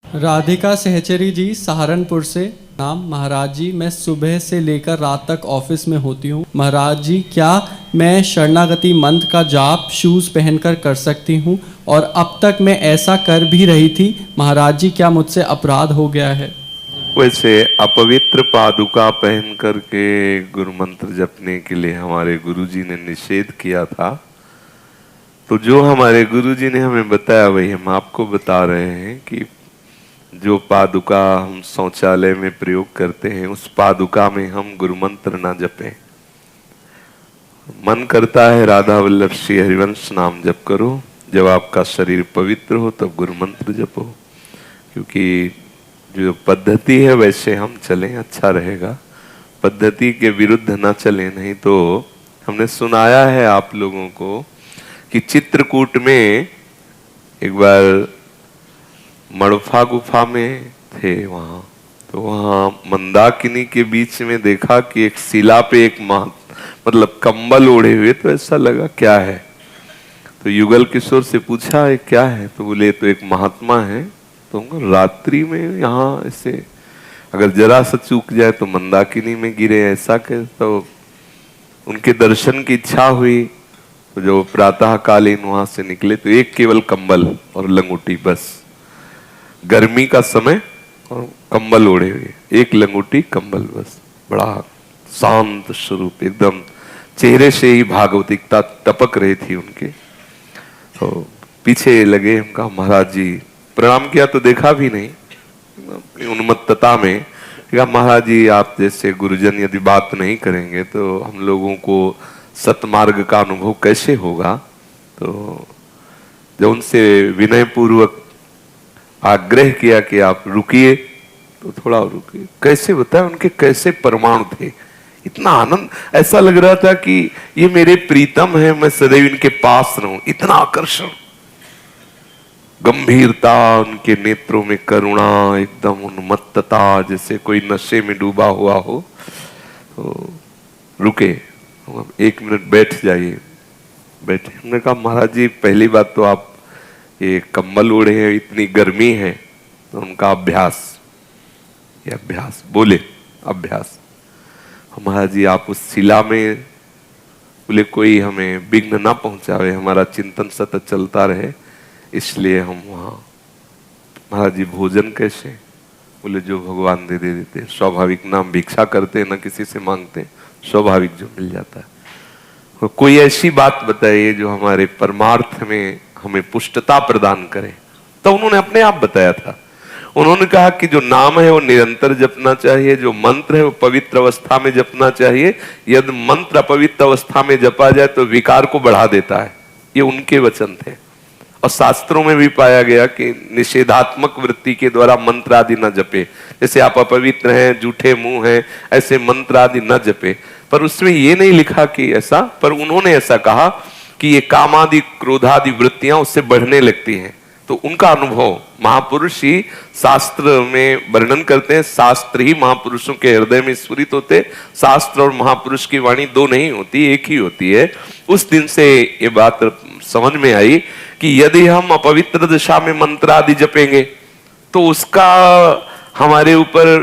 राधिका सहचरी जी, सहारनपुर से। नाम महाराज जी, मैं सुबह से लेकर रात तक ऑफिस में होती हूँ। महाराज जी, क्या मैं शरणागति मंत्र का जाप शूज़ पहनकर कर सकती हूँ? और अब तक मैं ऐसा कर भी रही थी। महाराज जी, क्या मुझसे अपराध हो गया है? वैसे अपवित्र पादुका पहन करके गुरु मंत्र जपने के लिए हमारे गुरुजी ने निषेध किया था। तो जो हमारे गुरुजी ने हमें बताया वही हम आपको बता रहे हैं कि जो पादुका हम शौचालय में प्रयोग करते हैं उस पादुका में हम गुरु मंत्र ना जपें। मन करता है राधा वल्लभ श्री हरिवंश नाम जप करो, जब आपका शरीर पवित्र हो तब गुरु मंत्र जपो, क्योंकि जो पद्धति है वैसे हम चलें, अच्छा रहेगा। पद्धति के विरुद्ध ना चलें, नहीं तो हमने सुनाया है आप लोगों को कि चित्रकूट में एक बार मड़फा गुफा में थे वहां, तो वहां मंदाकिनी के बीच में देखा कि एक शिला पे एक मतलब कंबल ओढ़े हुए, तो ऐसा लगा क्या है। तो युगल किशोर से पूछा ये क्या है, तो बोले तो एक महात्मा है, तो रात्रि में यहाँ ऐसे अगर जरा सा चूक जाए तो मंदाकिनी में गिरे, ऐसा के तो उनके दर्शन की इच्छा हुई। तो जो प्रातः कालीन वहां से निकले तो एक केवल कंबल और लंगोटी, बस गर्मी का समय और कंबल ओढ़े हुए, एक लंगोटी कंबल बस। बड़ा शांत स्वरूप, एकदम चेहरे से ही भागवतिकता टपक रही थी उनके। तो पीछे लगे, हम कहा महाराज जी, प्रणाम किया तो देखा भी नहीं, उन्मत्तता में कहा महाराज जी आप जैसे गुरुजन यदि बात नहीं करेंगे तो हम लोगों को सतमार्ग का अनुभव कैसे होगा। तो जब उनसे विनय पूर्वक आग्रह किया कि आप रुकिए, तो थोड़ा रुकिए। कैसे बताया उनके कैसे परमाणु थे, इतना आनंद, ऐसा लग रहा था कि ये मेरे प्रीतम है, मैं सदैव इनके पास रहूं, इतना आकर्षण, गंभीरता उनके नेत्रों में, करुणा, एकदम उन्मत्तता, जैसे कोई नशे में डूबा हुआ हो। तो रुके, 1 मिनट बैठ जाइए। बैठे, हमने कहा महाराज जी पहली बात तो आप ये कंबल ओढ़े हैं, इतनी गर्मी है, तो उनका अभ्यास, ये अभ्यास बोले अभ्यास। महाराज जी आप उस शिला में, बोले कोई हमें विघ्न ना पहुंचावे, हमारा चिंतन सतत चलता रहे, इसलिए हम वहां। महाराज जी भोजन कैसे? बोले जो भगवान दे देते, स्वाभाविक, ना भिक्षा करते ना किसी से मांगते, स्वाभाविक जो मिल जाता है। तो कोई ऐसी बात बताइए जो हमारे परमार्थ में हमें पुष्टता प्रदान करे। तो उन्होंने अपने आप बताया था। उन्होंने कहा कि जो नाम है वो निरंतर जपना चाहिए, जो मंत्र है वो पवित्र अवस्था में जपना चाहिए। यदि मंत्र अपवित्र अवस्था में जपा जाए तो विकार को बढ़ा देता है। ये उनके वचन थे। और शास्त्रों में भी पाया गया कि निषेधात्मक वृत्ति के द्वारा मंत्र आदि न जपे, जैसे आप अपवित्र हैं, जूठे मुंह हैं, ऐसे मंत्र आदि न जपे। पर उसमें ये नहीं लिखा कि ऐसा, पर उन्होंने ऐसा कहा कि ये कामादि क्रोधादि वृत्तियां उससे बढ़ने लगती हैं। तो उनका अनुभव महापुरुष ही शास्त्र में वर्णन करते हैं, शास्त्र ही महापुरुषों के हृदय में स्फुरित होते। शास्त्र और महापुरुष की वाणी दो नहीं होती, एक ही होती है। उस दिन से ये बात समझ में आई कि यदि हम अपवित्र दिशा में मंत्र आदि जपेंगे तो उसका हमारे ऊपर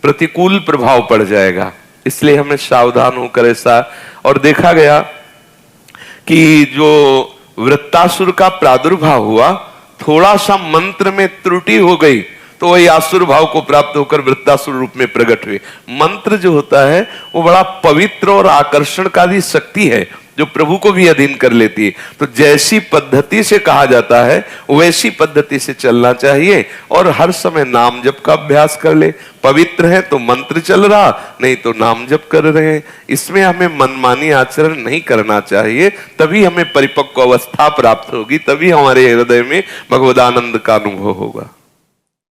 प्रतिकूल प्रभाव पड़ जाएगा। इसलिए हमें सावधान होकर ऐसा। और देखा गया कि जो वृत्तासुर का प्रादुर्भाव हुआ, थोड़ा सा मंत्र में त्रुटि हो गई तो वही आसुर भाव को प्राप्त होकर वृत्तासुर रूप में प्रकट हुए। मंत्र जो होता है वो बड़ा पवित्र और आकर्षणकारी शक्ति है जो प्रभु को भी अधीन कर लेती है। तो जैसी पद्धति से कहा जाता है वैसी पद्धति से चलना चाहिए और हर समय नाम जप का अभ्यास कर ले। पवित्र है तो मंत्र चल रहा, नहीं तो नाम जप कर रहे हैं। इसमें हमें मनमानी आचरण नहीं करना चाहिए, तभी हमें परिपक्व अवस्था प्राप्त होगी, तभी हमारे हृदय में भगवदानंद का अनुभव होगा।